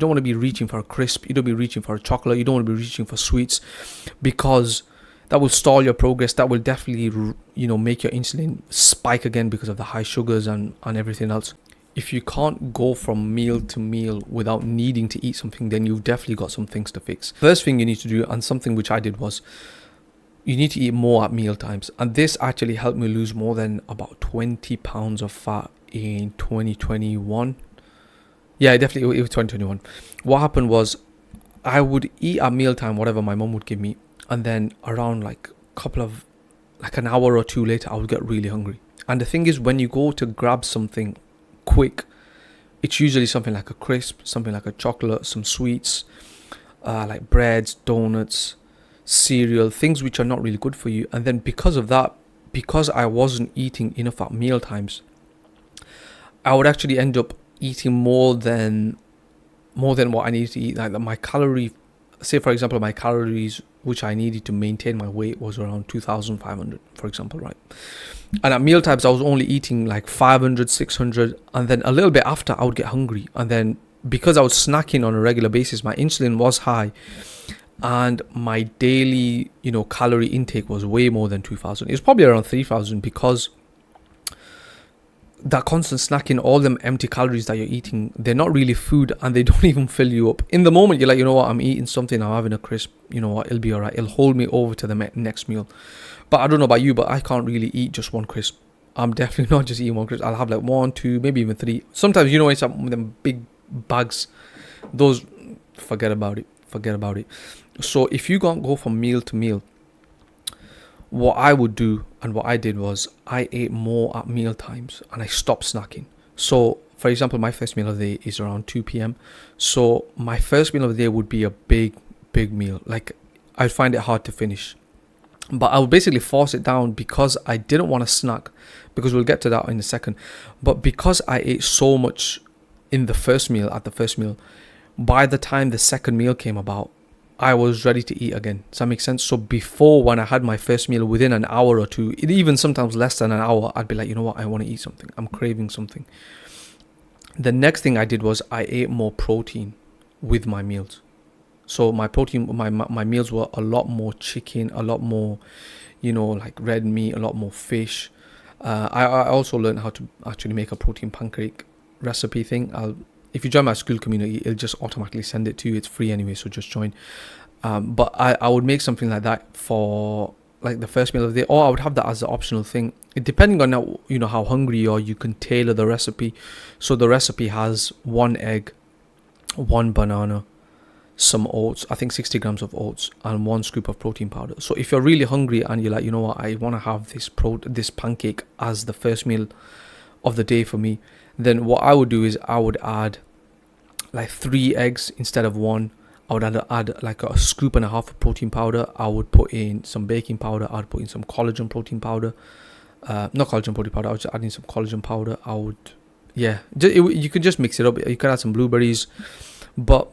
don't want to be reaching for a crisp, you don't want to be reaching for a chocolate, you don't want to be reaching for sweets, because that will stall your progress. That will definitely, make your insulin spike again because of the high sugars and everything else. If you can't go from meal to meal without needing to eat something, then you've definitely got some things to fix. First thing you need to do, and something which I did, was you need to eat more at meal times. And this actually helped me lose more than about 20 pounds of fat in 2021. Yeah, definitely, it was 2021. What happened was I would eat at mealtime whatever my mum would give me, and then around an hour or two later, I would get really hungry. And the thing is, when you go to grab something quick, it's usually something like a crisp, something like a chocolate, some sweets, like breads, donuts, cereal, things which are not really good for you. And then because of that, because I wasn't eating enough at meal times, I would actually end up eating more than what I needed to eat. Like my calorie, say for example, my calories which I needed to maintain my weight was around 2,500, for example, right? And at meal times, I was only eating like 500, 600, and then a little bit after, I would get hungry. And then because I was snacking on a regular basis, my insulin was high, and my daily, calorie intake was way more than 2,000. It was probably around 3,000, because that constant snacking, all them empty calories that you're eating, they're not really food, and they don't even fill you up. In the moment, you're like, you know what, I'm eating something, I'm having a crisp, you know what, it'll be all right. It'll hold me over to the next meal. But I don't know about you, but I can't really eat just one crisp. I'm definitely not just eating one crisp. I'll have like 1, 2, maybe even 3. Sometimes, it's them big bags. Those, forget about it. So if you can't go from meal to meal, what I would do, and what I did, was I ate more at meal times and I stopped snacking. So for example, my first meal of the day is around 2 p.m. So my first meal of the day would be a big meal. Like, I'd find it hard to finish, but I would basically force it down because I didn't want to snack, because we'll get to that in a second. But because I ate so much at the first meal, by the time the second meal came about, I was ready to eat again. Does that make sense? So before, when I had my first meal, within an hour or two, even sometimes less than an hour, I'd be like, you know what, I want to eat something. I'm craving something. The next thing I did was I ate more protein with my meals. So my meals were a lot more chicken, a lot more, like red meat, a lot more fish. I also learned how to actually make a protein pancake recipe thing. If you join my Skool community, it'll just automatically send it to you. It's free anyway, so just join. But I would make something like that for like the first meal of the day, or I would have that as an optional thing. Depending on how hungry you are, you can tailor the recipe. So the recipe has 1 egg, 1 banana, some oats, I think 60 grams of oats, and 1 scoop of protein powder. So if you're really hungry and you're like, you know what, I want to have this pancake as the first meal of the day for me, then what I would do is I would add like 3 eggs instead of 1. I would add like a scoop and a half of protein powder. I would put in some baking powder. I'd put in some collagen protein powder. Not collagen protein powder. I would just add in some collagen powder. You could just mix it up. You could add some blueberries, but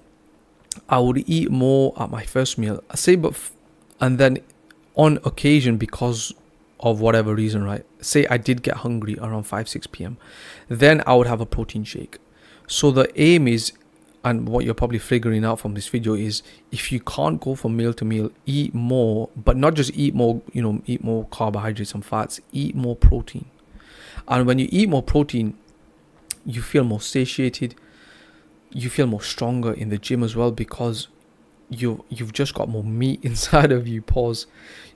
I would eat more at my first meal. And then on occasion, because of whatever reason, right? Say I did get hungry around 5-6 p.m. Then I would have a protein shake. So the aim is, and what you're probably figuring out from this video is, if you can't go from meal to meal, eat more, but not just eat more, eat more carbohydrates and fats, eat more protein. And when you eat more protein, you feel more satiated, you feel more stronger in the gym as well, because you've just got more meat inside of you.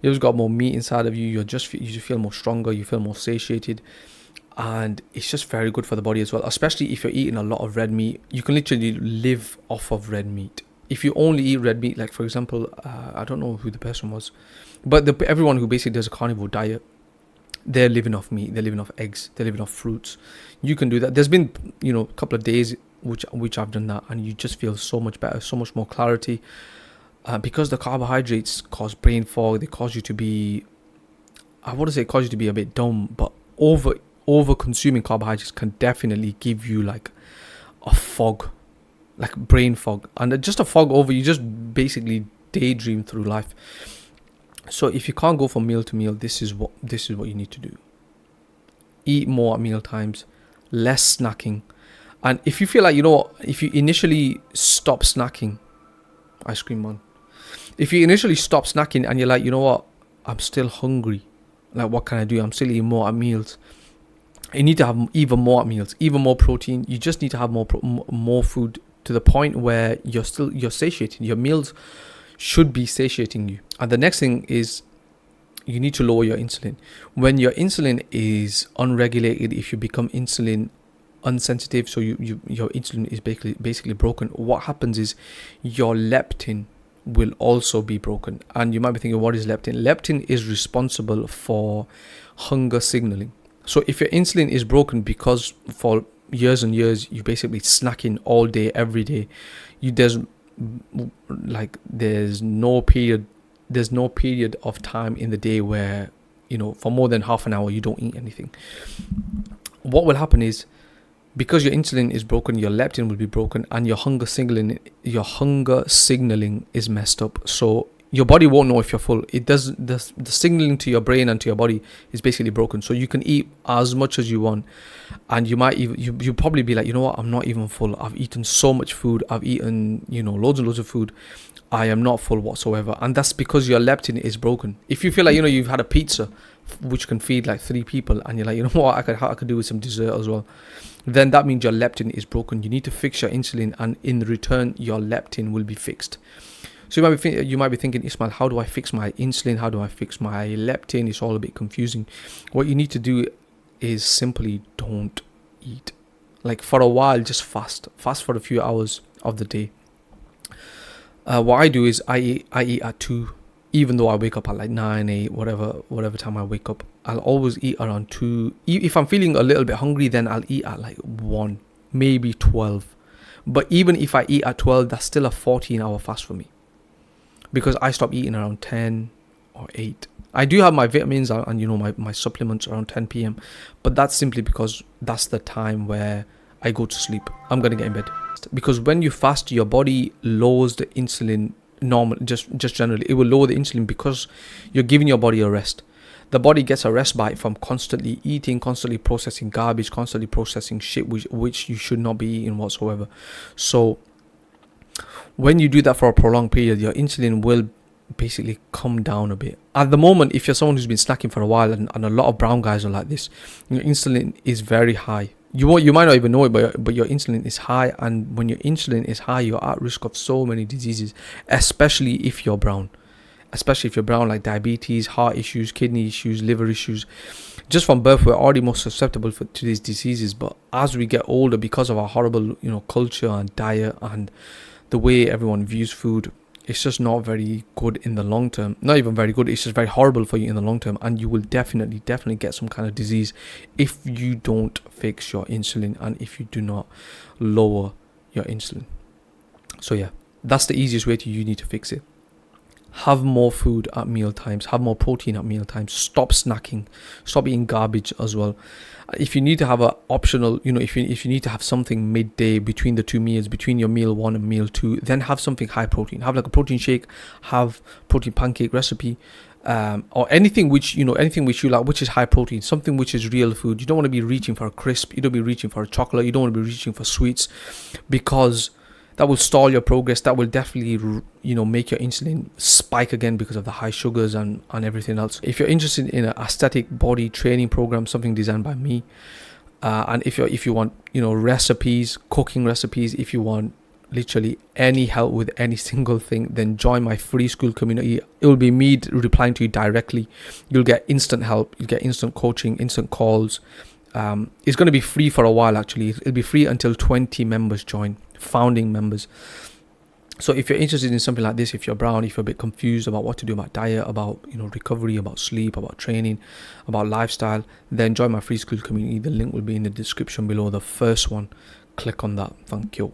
You've just got more meat inside of you. You just feel more stronger, you feel more satiated, and it's just very good for the body as well, especially if you're eating a lot of red meat. You can literally live off of red meat. If you only eat red meat, like for example, I don't know who the person was, but everyone who basically does a carnivore diet, they're living off meat, they're living off eggs, they're living off fruits. You can do that. There's been a couple of days which I've done that, and you just feel so much better, so much more clarity, because the carbohydrates cause brain fog. They cause you to be, I wouldn't say cause you to be a bit dumb, but over consuming carbohydrates can definitely give you like a fog, like brain fog, and just a fog over. You just basically daydream through life. So if you can't go from meal to meal, this is what you need to do. Eat more at meal times, less snacking, And if you feel like, you know what, if you initially stop snacking, ice cream man, if you initially stop snacking and you're like, you know what, I'm still hungry, like what can I do, I'm still eating more at meals, you need to have even more at meals, even more protein. You just need to have more food, to the point where you're satiated. Your meals should be satiating you. And the next thing is, you need to lower your insulin. When your insulin is unregulated, if you become insulin unsensitive, so your insulin is basically broken, what happens is your leptin will also be broken. And you might be thinking, what is leptin? Leptin is responsible for hunger signaling. So if your insulin is broken because for years and years you basically snacking all day every day, there's no period of time in the day where, you know, for more than half an hour you don't eat anything. What will happen is, because your insulin is broken, your leptin will be broken, and your hunger signaling is messed up. So your body won't know if you're full. It does the signaling to your brain and to your body is basically broken. So you can eat as much as you want, and you might even you probably be like, you know what, I'm not even full. I've eaten so much food. I've eaten, you know, loads and loads of food. I am not full whatsoever, and that's because your leptin is broken. If you feel like, you know, you've had a pizza which can feed like 3 people, and you're like, you know what, I could do with some dessert as well, then that means your leptin is broken. You need to fix your insulin, and in return your leptin will be fixed. So you might be thinking, Ismail, how do I fix my insulin? How do I fix my leptin? It's all a bit confusing. What you need to do is simply don't eat. Like for a while, just fast for a few hours of the day. What I do is I eat at 2, even though I wake up at like 9, 8, whatever time I wake up. I'll always eat around 2. If I'm feeling a little bit hungry, then I'll eat at like 1, maybe 12. But even if I eat at 12, that's still a 14-hour fast for me, because I stop eating around 10 or 8. I do have my vitamins and you know, my supplements around 10 p.m. But that's simply because that's the time where I go to sleep. I'm going to get in bed. Because when you fast, your body lowers the insulin just generally. It will lower the insulin because you're giving your body a rest. The body gets a respite from constantly eating, constantly processing garbage, constantly processing shit which you should not be eating whatsoever. So when you do that for a prolonged period, your insulin will basically come down a bit. At the moment, if you're someone who's been snacking for a while, and a lot of brown guys are like this, your insulin is very high. You might not even know it, but your insulin is high, and when your insulin is high, you're at risk of so many diseases, especially if you're brown. Like diabetes, heart issues, kidney issues, liver issues. Just from birth, we're already more susceptible to these diseases. But as we get older, because of our horrible, you know, culture and diet and the way everyone views food, it's just not very good in the long term. Not even very good. It's just very horrible for you in the long term, and you will definitely get some kind of disease if you don't fix your insulin and if you do not lower your insulin. So yeah, that's the easiest way you need to fix it. Have more food at meal times. Have more protein at meal times. Stop snacking. Stop eating garbage as well. If you need to have a optional, you know, if you need to have something midday between the 2 meals, between your meal 1 and meal 2, then have something high protein. Have like a protein shake. Have protein pancake recipe, or anything which you like, which is high protein, something which is real food. You don't want to be reaching for a crisp. You don't be reaching for a chocolate. You don't want to be reaching for sweets, because that will stall your progress. That will definitely, you know, make your insulin spike again because of the high sugars and everything else. If you're interested in an aesthetic body training program, something designed by me, and if you want, you know, recipes, cooking recipes, if you want literally any help with any single thing, then join my free Skool community. It will be me replying to you directly. You'll get instant help. You'll get instant coaching, instant calls. It's going to be free for a while. Actually, it'll be free until 20 members join, founding members. So if you're interested in something like this, if you're brown, if you're a bit confused about what to do about diet, about, you know, recovery, about sleep, about training, about lifestyle, then join my free Skool community. The link will be in the description below, the first one. Click on that. Thank you.